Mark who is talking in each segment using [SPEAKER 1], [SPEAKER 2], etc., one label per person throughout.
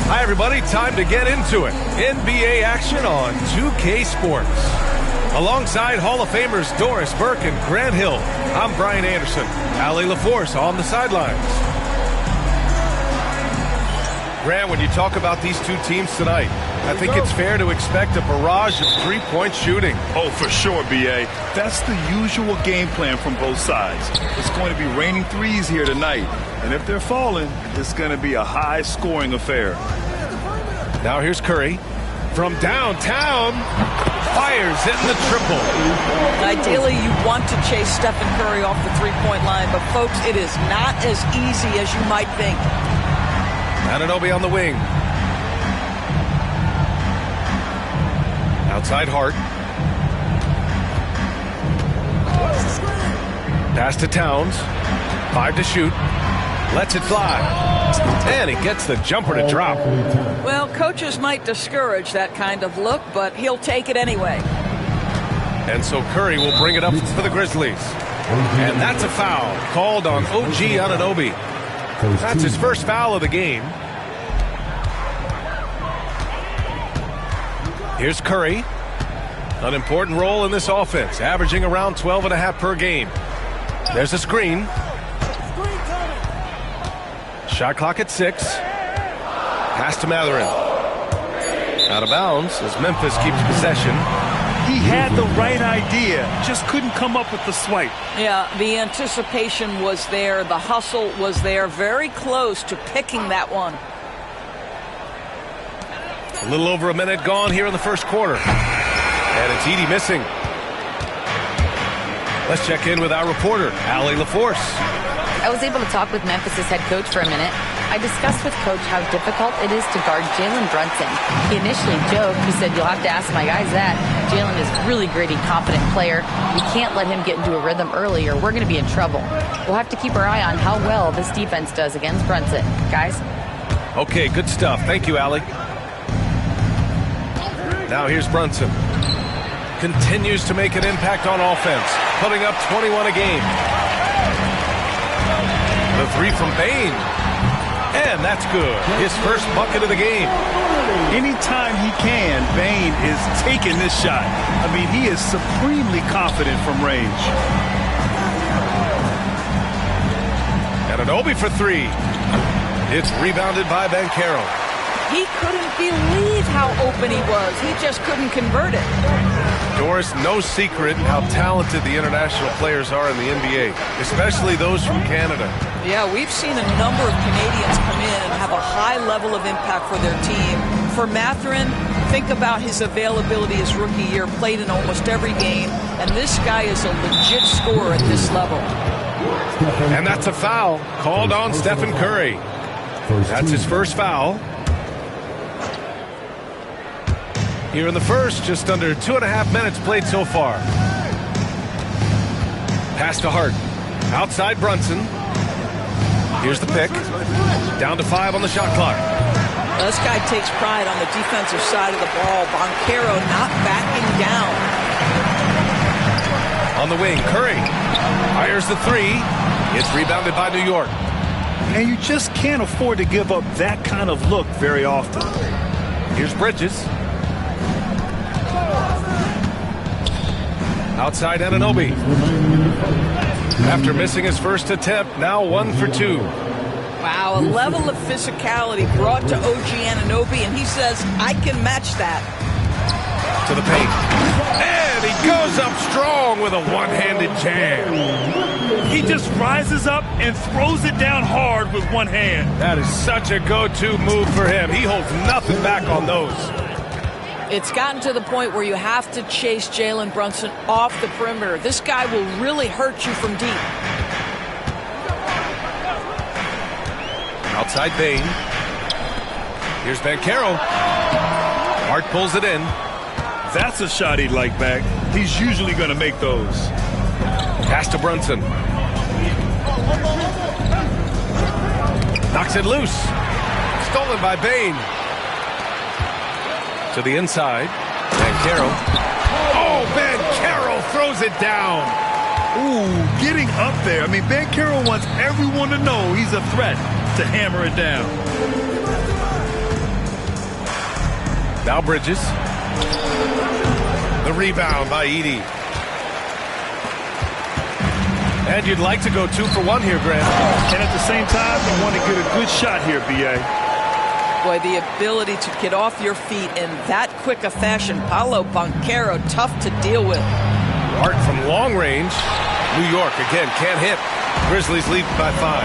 [SPEAKER 1] Hi, everybody. Time to get into it. NBA action on 2K Sports. Alongside Hall of Famers Doris Burke and Grant Hill, I'm Brian Anderson. Allie LaForce on the sidelines. Grant, when you talk about these two teams tonight, I think it's fair to expect a barrage of three-point shooting.
[SPEAKER 2] Oh, for sure, B.A. That's the usual game plan from both sides. It's going to be raining threes here tonight. And if they're falling, it's going to be a high-scoring affair.
[SPEAKER 1] Now here's Curry. From downtown, fires in the triple.
[SPEAKER 3] Ideally, you want to chase Stephen Curry off the three-point line, but, folks, it is not as easy as you might think.
[SPEAKER 1] Anunoby on the wing. Outside Hart. Pass to Towns. 5 to shoot. Lets it fly. And he gets the jumper to drop.
[SPEAKER 3] Well, coaches might discourage that kind of look, but he'll take it anyway.
[SPEAKER 1] And so Curry will bring it up for the Grizzlies. And that's a foul called on OG Anunoby. That's his first foul of the game. Here's Curry. An important role in this offense, averaging around 12.5 per game. There's a screen. Shot clock at 6. Pass to Mathurin. Out of bounds as Memphis keeps possession.
[SPEAKER 2] He had the right idea, just couldn't come up with the swipe.
[SPEAKER 3] Yeah, the anticipation was there. The hustle was there. Very close to picking that one.
[SPEAKER 1] A little over a minute gone here in the first quarter. And it's Edey missing. Let's check in with our reporter, Allie LaForce.
[SPEAKER 4] I was able to talk with Memphis' head coach for a minute. I discussed with Coach how difficult it is to guard Jalen Brunson. He initially joked. He said, "You'll have to ask my guys that." Jalen is a really gritty, confident player. We can't let him get into a rhythm early or we're going to be in trouble. We'll have to keep our eye on how well this defense does against Brunson. Guys?
[SPEAKER 1] Okay, good stuff. Thank you, Allie. Now here's Brunson. Continues to make an impact on offense, putting up 21 a game. The three from Bane. And that's good. His first bucket of the game.
[SPEAKER 2] Anytime he can, Bane is taking this shot. I mean, he is supremely confident from range.
[SPEAKER 1] Anunoby for 3. It's rebounded by Banchero.
[SPEAKER 3] He couldn't believe how open he was. He just couldn't convert it.
[SPEAKER 1] Doris, no secret how talented the international players are in the NBA, especially those from Canada.
[SPEAKER 3] Yeah, we've seen a number of Canadians come in and have a high level of impact for their team. For Mathurin, think about his availability his rookie year, played in almost every game, and this guy is a legit scorer at this level.
[SPEAKER 1] And that's a foul called on Stephen Curry. That's his first foul. Here in the first, just under 2.5 minutes played so far. Pass to Hart. Outside Brunson. Here's the pick. Down to 5 on the shot clock.
[SPEAKER 3] This guy takes pride on the defensive side of the ball. Banchero not backing down.
[SPEAKER 1] On the wing, Curry fires the 3. It's rebounded by New York.
[SPEAKER 2] And you just can't afford to give up that kind of look very often.
[SPEAKER 1] Here's Bridges. Outside Anunoby. After missing his first attempt, now 1 for 2.
[SPEAKER 3] Wow, a level of physicality brought to OG Anunoby, and he says, I can match that.
[SPEAKER 1] To the paint. And he goes up strong with a one-handed jam.
[SPEAKER 2] He just rises up and throws it down hard with one hand.
[SPEAKER 1] That is such a go-to move for him. He holds nothing back on those.
[SPEAKER 3] It's gotten to the point where you have to chase Jalen Brunson off the perimeter. This guy will really hurt you from deep.
[SPEAKER 1] Outside Bane. Here's Banchero. Hart pulls it in.
[SPEAKER 2] That's a shot he'd like back. He's usually going to make those.
[SPEAKER 1] Pass to Brunson. Knocks it loose. Stolen by Bane. To the inside. Banchero. Oh, Banchero throws it down.
[SPEAKER 2] Ooh, getting up there. I mean, Banchero wants everyone to know he's a threat to hammer it down.
[SPEAKER 1] Now Bridges. The rebound by Edey. And you'd like to go 2 for 1 here, Grant.
[SPEAKER 2] And at the same time, you want to get a good shot here, B.A.
[SPEAKER 3] Boy, the ability to get off your feet in that quick a fashion. Paolo Banchero, tough to deal with.
[SPEAKER 1] Hart from long range. New York, again, can't hit. Grizzlies lead by 5.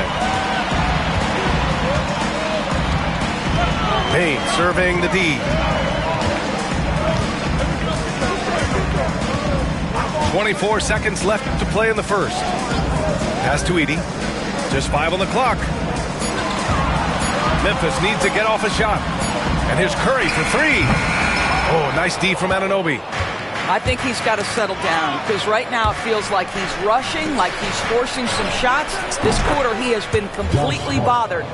[SPEAKER 1] Payne serving the D. 24 seconds left to play in the first. Pass to Edey. Just 5 on the clock. Memphis needs to get off a shot. And here's Curry for 3. Oh, nice D from Anunoby.
[SPEAKER 3] I think he's got to settle down because right now it feels like he's rushing, like he's forcing some shots. This quarter he has been completely bothered.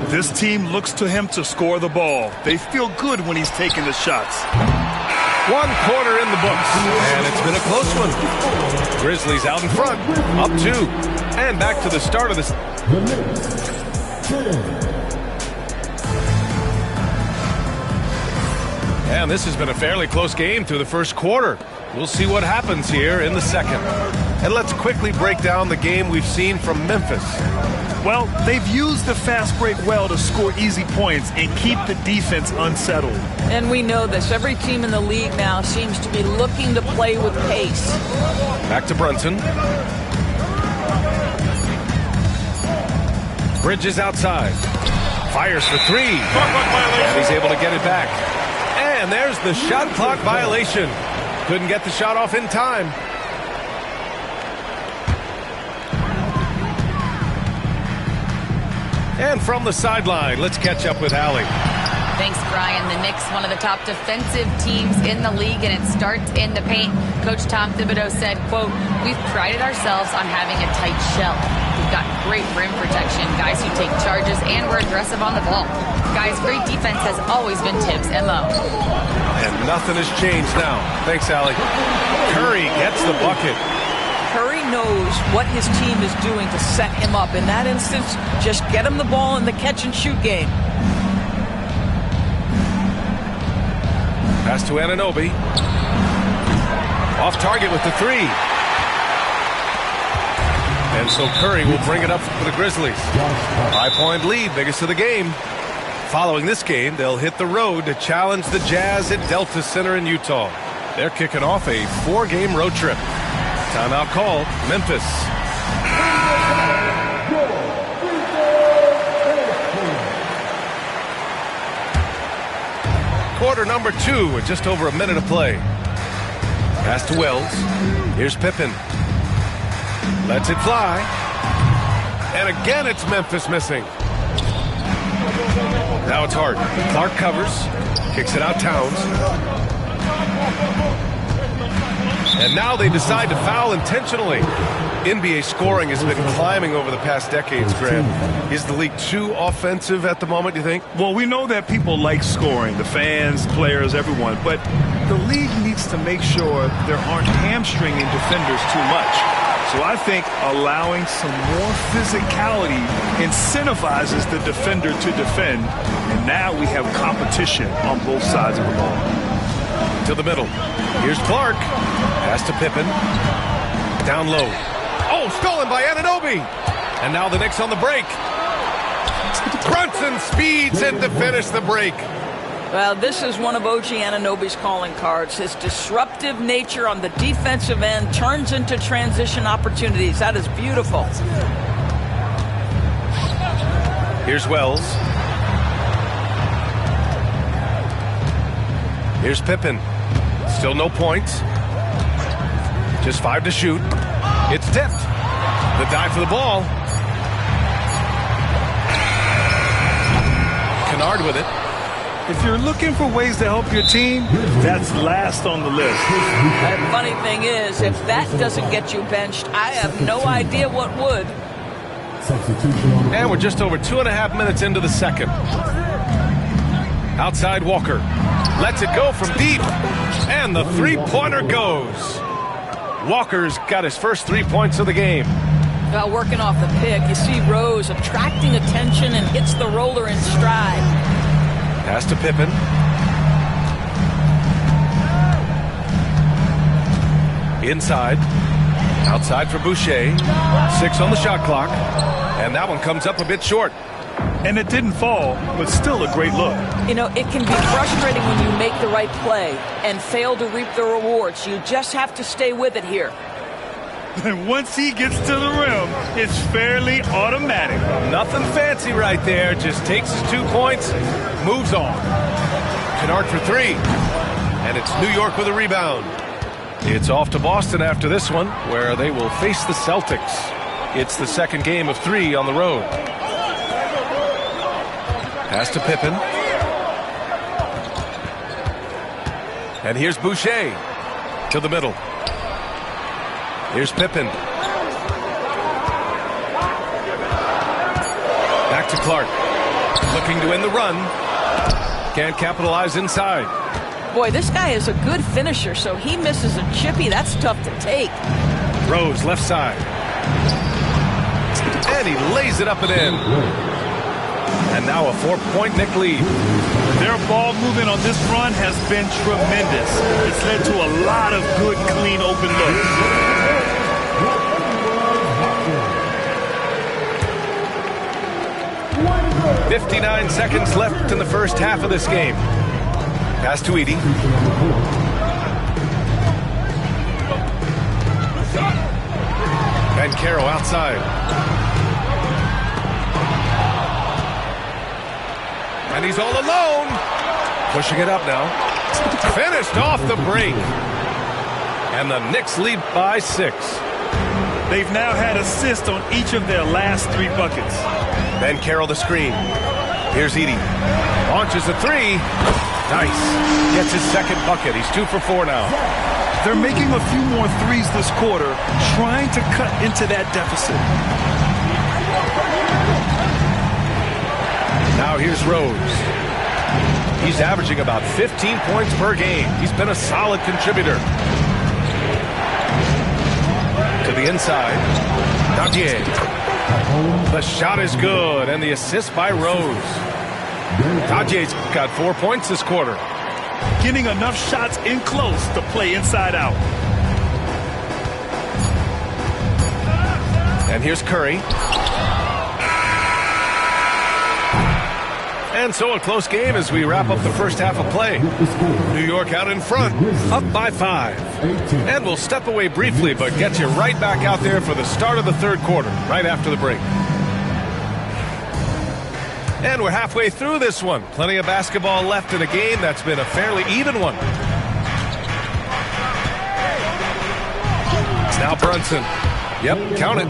[SPEAKER 2] This team looks to him to score the ball. They feel good when he's taking the shots.
[SPEAKER 1] 1 quarter in the books, and it's been a close one. Grizzlies out in front, up 2, and back to the start of this. And this has been a fairly close game through the first quarter. We'll see what happens here in the second. And let's quickly break down the game we've seen from Memphis.
[SPEAKER 2] Well, they've used the fast break well to score easy points and keep the defense unsettled.
[SPEAKER 3] And we know this. Every team in the league now seems to be looking to play with pace.
[SPEAKER 1] Back to Brunson. Bridges outside. Fires for 3. And he's able to get it back. And there's the shot clock violation. Couldn't get the shot off in time. And from the sideline, let's catch up with Allie.
[SPEAKER 4] Thanks, Brian. The Knicks, one of the top defensive teams in the league, and it starts in the paint. Coach Tom Thibodeau said, quote, "We've prided ourselves on having a tight shell. We've got great rim protection, guys who take charges, and we're aggressive on the ball. Guys, great defense has always been Tibbs' MO."
[SPEAKER 1] And nothing has changed now. Thanks, Allie. Curry gets the bucket.
[SPEAKER 3] Curry knows what his team is doing to set him up. In that instance, just get him the ball in the catch-and-shoot game.
[SPEAKER 1] Pass to Anunoby. Off target with the 3. And so Curry will bring it up for the Grizzlies. 5-point lead, biggest of the game. Following this game, they'll hit the road to challenge the Jazz at Delta Center in Utah. They're kicking off a 4-game road trip. Timeout called. Memphis. Quarter number 2 with just over a minute to play. Pass to Wells. Here's Pippen. Lets it fly. And again it's Memphis missing. Now it's Hart. Clark covers. Kicks it out Towns. And now they decide to foul intentionally. NBA scoring has been climbing over the past decades, Grant. Is the league too offensive at the moment, do you think?
[SPEAKER 2] Well, we know that people like scoring, the fans, players, everyone, but the league needs to make sure there aren't hamstringing defenders too much. So I think allowing some more physicality incentivizes the defender to defend, and now we have competition on both sides of the ball.
[SPEAKER 1] To the middle. Here's Clark. Pass to Pippen. Down low. Oh, stolen by Anunoby. And now the Knicks on the break. Brunson speeds in to finish the break.
[SPEAKER 3] Well, this is one of OG Anunoby's calling cards. His disruptive nature on the defensive end turns into transition opportunities. That is beautiful.
[SPEAKER 1] Here's Wells. Here's Pippen. Still no points. Just 5 to shoot. It's tipped. The dive for the ball. Kennard with it.
[SPEAKER 2] If you're looking for ways to help your team, that's last on the list.
[SPEAKER 3] The funny thing is, if that doesn't get you benched, I have no idea what would.
[SPEAKER 1] And we're just over 2.5 minutes into the second. Outside Walker. Lets it go from deep. And the three-pointer goes. Walker's got his first 3 points of the game.
[SPEAKER 3] Now working off the pick, you see Rose attracting attention and hits the roller in stride.
[SPEAKER 1] Pass to Pippen. Inside. Outside for Boucher. 6 on the shot clock. And that one comes up a bit short.
[SPEAKER 2] And it didn't fall, but still a great look.
[SPEAKER 3] You know, it can be frustrating when you make the right play and fail to reap the rewards. You just have to stay with it here.
[SPEAKER 2] And once he gets to the rim, it's fairly automatic.
[SPEAKER 1] Nothing fancy right there. Just takes his 2 points, moves on. Kennard for 3. And it's New York with a rebound. It's off to Boston after this one, where they will face the Celtics. It's the second game of 3 on the road. Pass to Pippen. And here's Boucher to the middle. Here's Pippen. Back to Clark. Looking to end the run. Can't capitalize inside.
[SPEAKER 3] Boy, this guy is a good finisher, so he misses a chippy. That's tough to take.
[SPEAKER 1] Rose left side. And he lays it up and in. And now a 4-point Knick lead.
[SPEAKER 2] Their ball movement on this run has been tremendous. It's led to a lot of good, clean, open looks.
[SPEAKER 1] 59 seconds left in the first half of this game. Pass to Edey. Banchero outside. And he's all alone. Pushing it up now. Finished off the break. And the Knicks lead by 6.
[SPEAKER 2] They've now had assists on each of their last 3 buckets.
[SPEAKER 1] Banchero the screen. Here's Edey. Launches a 3. Nice. Gets his second bucket. He's 2 for 4 now.
[SPEAKER 2] They're making a few more threes this quarter, trying to cut into that deficit.
[SPEAKER 1] Now here's Rose. He's averaging about 15 points per game. He's been a solid contributor. To the inside. Davier. The shot is good, and the assist by Rose. Dagier's got 4 points this quarter.
[SPEAKER 2] Getting enough shots in close to play inside out.
[SPEAKER 1] And here's Curry. And so a close game as we wrap up the first half of play. New York out in front, up by 5. And we'll step away briefly, but get you right back out there for the start of the third quarter, right after the break. And we're halfway through this one. Plenty of basketball left in a game that's been a fairly even one. It's now Brunson. Yep, count it.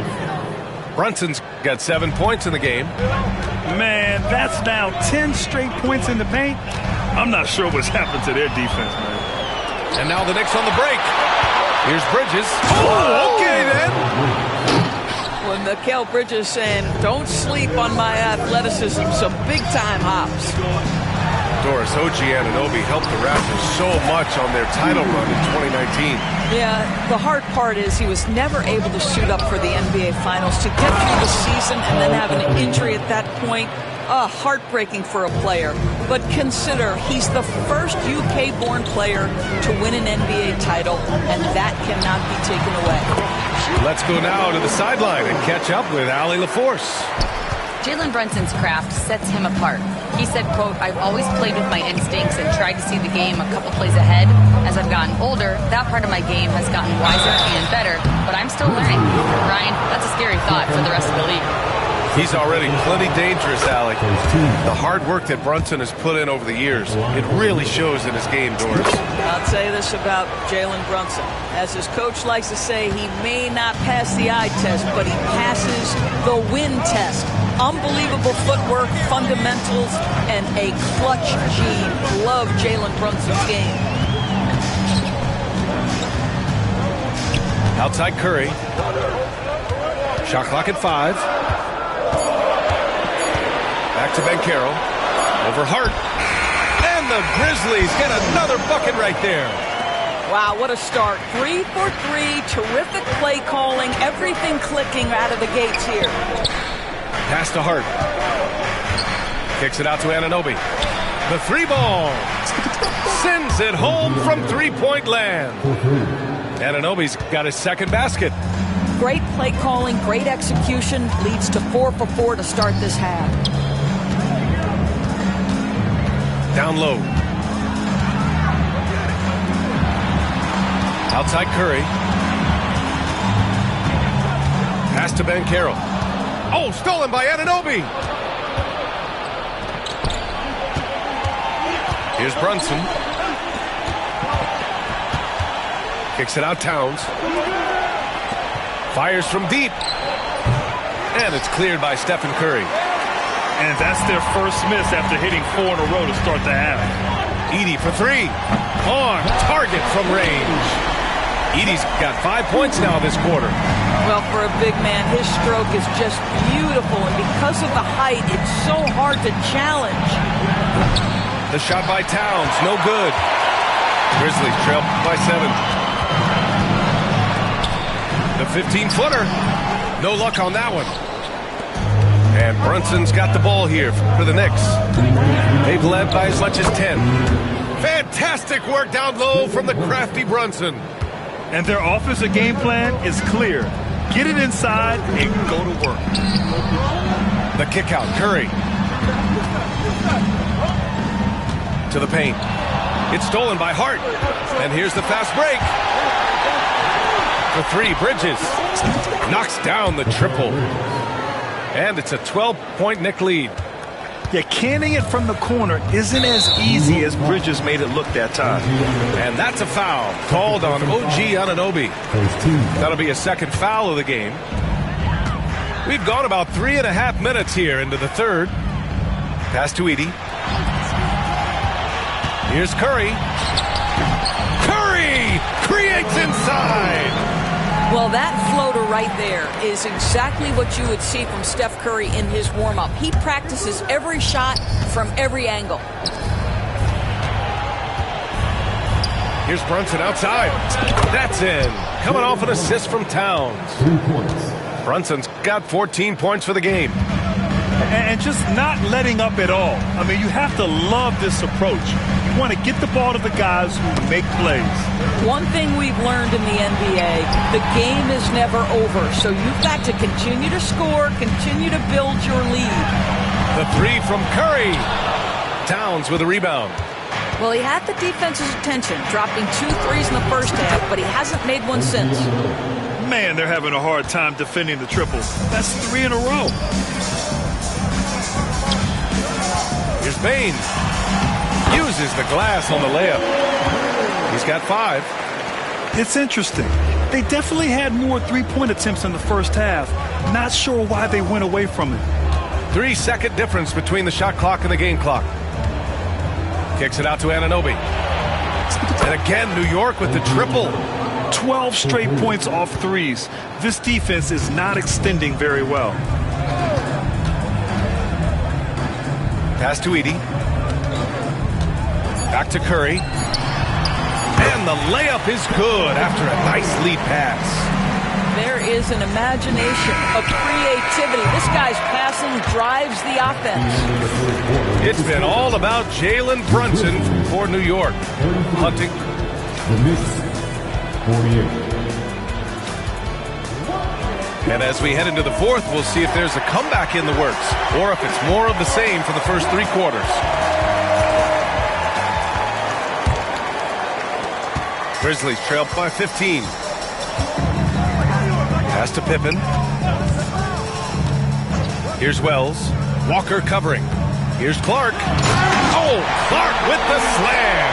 [SPEAKER 1] Brunson's got 7 points in the game.
[SPEAKER 2] Man, that's now 10 straight points in the paint. I'm not sure what's happened to their defense, man.
[SPEAKER 1] And now the Knicks on the break. Here's Bridges. Oh, okay then.
[SPEAKER 3] When Mikal Bridges saying, don't sleep on my athleticism, some big-time hops.
[SPEAKER 1] Doris Anunoby helped the Raptors so much on their title run in 2019.
[SPEAKER 3] Yeah, the hard part is he was never able to suit up for the NBA Finals. To get through the season and then have an injury at that point, heartbreaking for a player. But consider, he's the first UK-born player to win an NBA title, and that cannot be taken away.
[SPEAKER 1] Let's go now to the sideline and catch up with Allie LaForce.
[SPEAKER 4] Jalen Brunson's craft sets him apart. He said, quote, I've always played with my instincts and tried to see the game a couple plays ahead. As I've gotten older, that part of my game has gotten wiser and better, but I'm still learning. Ryan, that's a scary thought for the rest of the league.
[SPEAKER 1] He's already plenty dangerous, Alec. The hard work that Brunson has put in over the years, it really shows in his game, Doris.
[SPEAKER 3] I'll say this about Jalen Brunson. As his coach likes to say, he may not pass the eye test, but he passes the win test. Unbelievable footwork, fundamentals, and a clutch gene. Love Jalen Brunson's game.
[SPEAKER 1] Outside Curry. Shot clock at 5. Back to Banchero. Over Hart. And the Grizzlies get another bucket right there.
[SPEAKER 3] Wow, what a start. 3 for 3. Terrific play calling. Everything clicking out of the gates here.
[SPEAKER 1] Pass to Hart. Kicks it out to Anunoby. The 3 ball. Sends it home from three-point land. Anunoby's got his second basket.
[SPEAKER 3] Great play calling, great execution, leads to 4 for 4 to start this half.
[SPEAKER 1] Down low. Outside Curry. Pass to Banchero. Oh, stolen by Anunoby. Here's Brunson. Kicks it out Towns. Fires from deep. And it's cleared by Stephen Curry.
[SPEAKER 2] And that's their first miss after hitting 4 in a row to start the half.
[SPEAKER 1] Edey for 3. On target from range. Edey's got 5 points now this quarter.
[SPEAKER 3] Well, for a big man, his stroke is just beautiful. And because of the height, it's so hard to challenge.
[SPEAKER 1] The shot by Towns, no good. Grizzlies trail by 7. The 15-footer. No luck on that one. And Brunson's got the ball here for the Knicks. They've led by as much as 10. Fantastic work down low from the crafty Brunson.
[SPEAKER 2] And their offensive game plan is clear. Get it inside and go to work.
[SPEAKER 1] The kick out, Curry. To the paint. It's stolen by Hart. And here's the fast break. For 3, Bridges knocks down the triple. And it's a 12-point Knick lead.
[SPEAKER 2] Yeah, canning it from the corner isn't as easy as Bridges made it look that time.
[SPEAKER 1] And that's a foul called on OG Anunoby. That'll be a second foul of the game. We've gone about 3.5 minutes here into the third. Pass to Edey. Here's Curry. Curry creates inside.
[SPEAKER 3] Well, that floater right there is exactly what you would see from Steph Curry in his warm-up. He practices every shot from every angle.
[SPEAKER 1] Here's Brunson outside. That's in. Coming off an assist from Towns.
[SPEAKER 5] 3 points.
[SPEAKER 1] Brunson's got 14 points for the game.
[SPEAKER 2] And just not letting up at all. I mean, you have to love this approach. You want to get the ball to the guys who make plays.
[SPEAKER 3] One thing we've learned in the NBA, the game is never over. So you've got to continue to score, continue to build your lead.
[SPEAKER 1] The 3 from Curry. Towns with a rebound.
[SPEAKER 3] Well, he had the defense's attention, dropping 2 threes in the first half, but he hasn't made one since.
[SPEAKER 2] Man, they're having a hard time defending the triple. That's 3 in a row.
[SPEAKER 1] Here's Bane. Uses the glass on the layup. He's got 5.
[SPEAKER 2] It's interesting. They definitely had more three-point attempts in the first half. Not sure why they went away from it.
[SPEAKER 1] 3-second difference between the shot clock and the game clock. Kicks it out to Anunoby. And again, New York with the triple.
[SPEAKER 2] 12 straight points off threes. This defense is not extending very well.
[SPEAKER 1] Pass to Edey. Back to Curry. And the layup is good after a nice lead pass.
[SPEAKER 3] There is an imagination, a creativity. This guy's passing drives the offense.
[SPEAKER 1] It's been all about Jalen Brunson for New York. Hunting.
[SPEAKER 5] The Knicks, 48.
[SPEAKER 1] And as we head into the fourth, we'll see if there's a comeback in the works or if it's more of the same for the first 3 quarters. Grizzlies trail by 15. Pass to Pippen. Here's Wells. Walker covering. Here's Clark. Oh, Clark with the slam.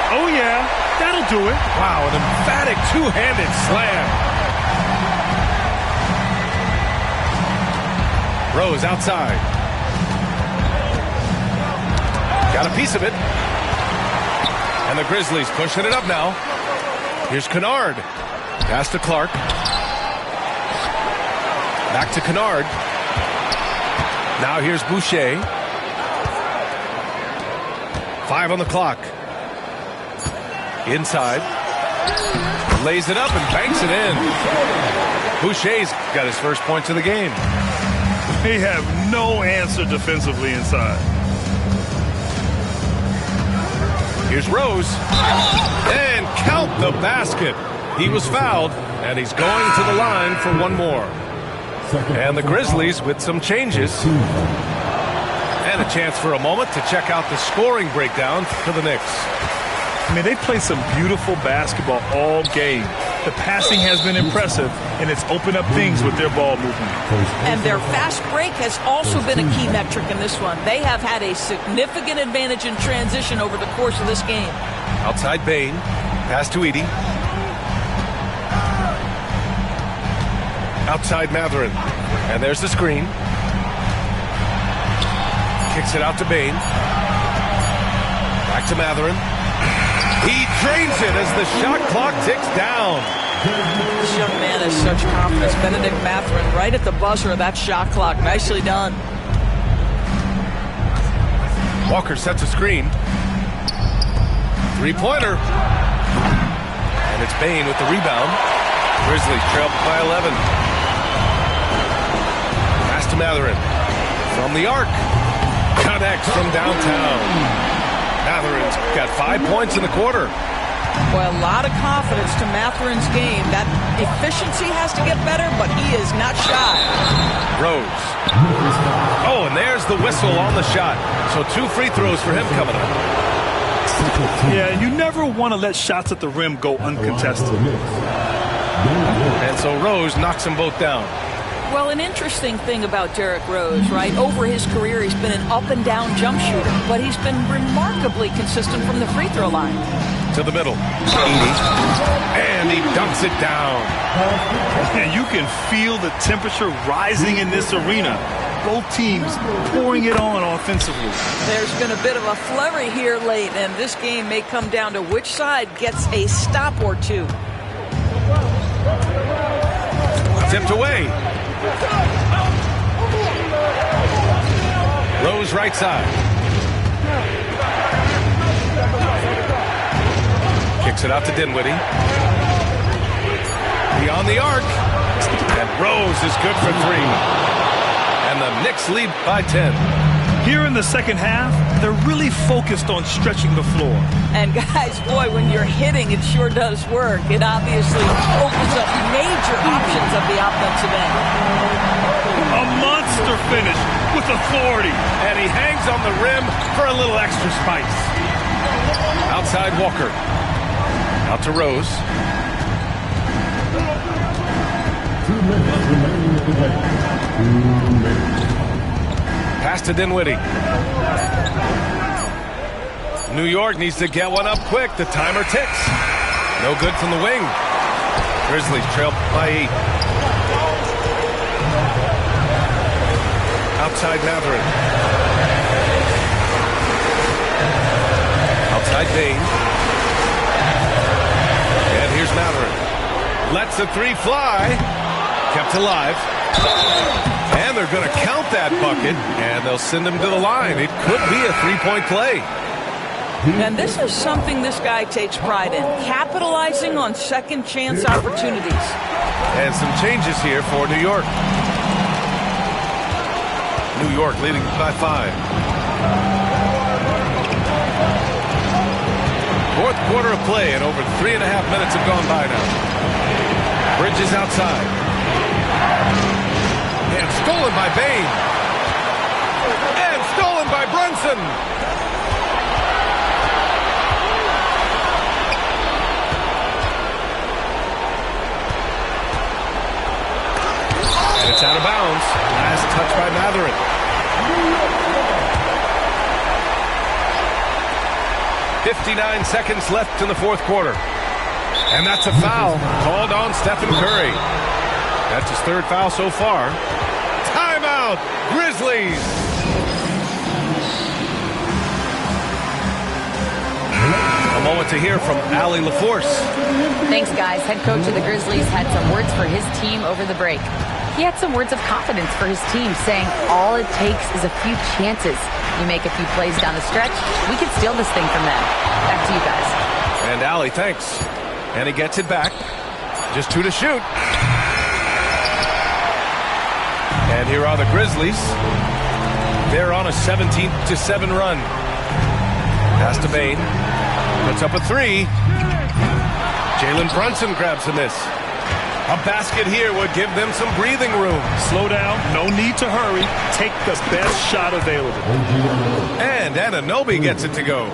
[SPEAKER 2] Oh, yeah, that'll do it.
[SPEAKER 1] Wow, an emphatic two-handed slam. Rose outside. Got a piece of it. And the Grizzlies pushing it up now. Here's Kennard. Pass to Clark. Back to Kennard. Now here's Boucher. 5 on the clock. Inside. Lays it up and banks it in. Boucher's got his first points of the game.
[SPEAKER 2] They have no answer defensively inside.
[SPEAKER 1] Here's Rose. And count the basket. He was fouled, and he's going to the line for one more. And the Grizzlies with some changes. And a chance for a moment to check out the scoring breakdown for the Knicks.
[SPEAKER 2] I mean, they play some beautiful basketball all game. The passing has been impressive, and it's opened up things with their ball movement.
[SPEAKER 3] And their fast break has also been a key metric in this one. They have had a significant advantage in transition over the course of this game.
[SPEAKER 1] Outside Bane. Pass to Edey. Outside Mathurin. And there's the screen. Kicks it out to Bane. Back to Mathurin. He drains it as the shot clock ticks down.
[SPEAKER 3] This young man has such confidence. Benedict Mathurin right at the buzzer of that shot clock. Nicely done.
[SPEAKER 1] Walker sets a screen. Three-pointer. And it's Bane with the rebound. Grizzlies trail by 11. Pass to Mathurin. From the arc. Connects from downtown. Mathurin's got 5 points in the quarter.
[SPEAKER 3] Well, a lot of confidence to Mathurin's game. That efficiency has to get better, but he is not shy.
[SPEAKER 1] Rose. Oh, and there's the whistle on the shot. So 2 free throws for him coming up.
[SPEAKER 2] Yeah, you never want to let shots at the rim go uncontested.
[SPEAKER 1] And so Rose knocks them both down.
[SPEAKER 3] Well, an interesting thing about Derrick Rose, right? Over his career, he's been an up-and-down jump shooter, but he's been remarkably consistent from the free throw line.
[SPEAKER 1] To the middle. And he dunks it down.
[SPEAKER 2] And you can feel the temperature rising in this arena. Both teams pouring it on offensively.
[SPEAKER 3] There's been a bit of a flurry here late, and this game may come down to which side gets a stop or two.
[SPEAKER 1] Tipped away. Rose right side. Kicks it out to Dinwiddie. Beyond the arc. And Rose is good for 3. And the Knicks lead by 10.
[SPEAKER 2] Here in the second half, they're really focused on stretching the floor.
[SPEAKER 3] And guys, boy, when you're hitting, it sure does work. It obviously opens up major options of the offensive end.
[SPEAKER 2] A monster finish with authority.
[SPEAKER 1] And he hangs on the rim for a little extra spice. Outside Walker. Out to Rose.
[SPEAKER 5] 2 minutes remaining in the game. 2 minutes.
[SPEAKER 1] Pass to Dinwiddie. New York needs to get one up quick. The timer ticks. No good from the wing. Grizzlies trail by 8. Outside Mathurin. Outside Bane. And here's Mathurin. Lets the 3 fly. Kept alive. And they're going to count that bucket, and they'll send him to the line. It could be a 3-point play.
[SPEAKER 3] And this is something this guy takes pride in, capitalizing on second chance opportunities.
[SPEAKER 1] And some changes here for New York. New York leading by 5. Fourth quarter of play, and over 3.5 minutes have gone by now. Bridges outside. And stolen by Bane. And stolen by Brunson. And it's out of bounds. Last touch by Mathurin. .59 seconds left in the fourth quarter. And that's a foul called on Stephen Curry. That's his third foul so far. Timeout, Grizzlies. A moment to hear from Allie LaForce.
[SPEAKER 4] Thanks, guys. Head coach of the Grizzlies had some words for his team over the break. He had some words of confidence for his team, saying all it takes is a few chances. You make a few plays down the stretch, we can steal this thing from them. Back to you guys.
[SPEAKER 1] And Allie, thanks. And he gets it back. Just 2 to shoot. And here are the Grizzlies. They're on a 17-7 run. Pass to Bane. Puts up a 3. Jalen Brunson grabs a miss. A basket here would give them some breathing room.
[SPEAKER 2] Slow down. No need to hurry. Take the best shot available.
[SPEAKER 1] And Anunoby gets it to go.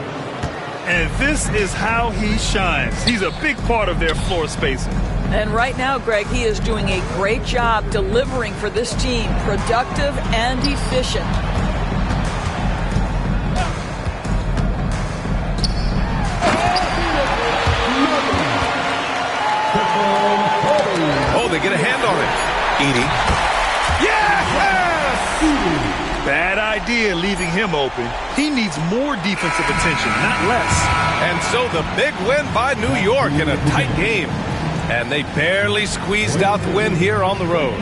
[SPEAKER 2] And this is how he shines. He's a big part of their floor spacing.
[SPEAKER 3] And right now, Greg, he is doing a great job delivering for this team. Productive and efficient.
[SPEAKER 1] Oh, they get a hand on it. Edey. Yes!
[SPEAKER 2] Bad idea leaving him open. He needs more defensive attention, not less.
[SPEAKER 1] And so the big win by New York in a tight game. And they barely squeezed out the win here on the road.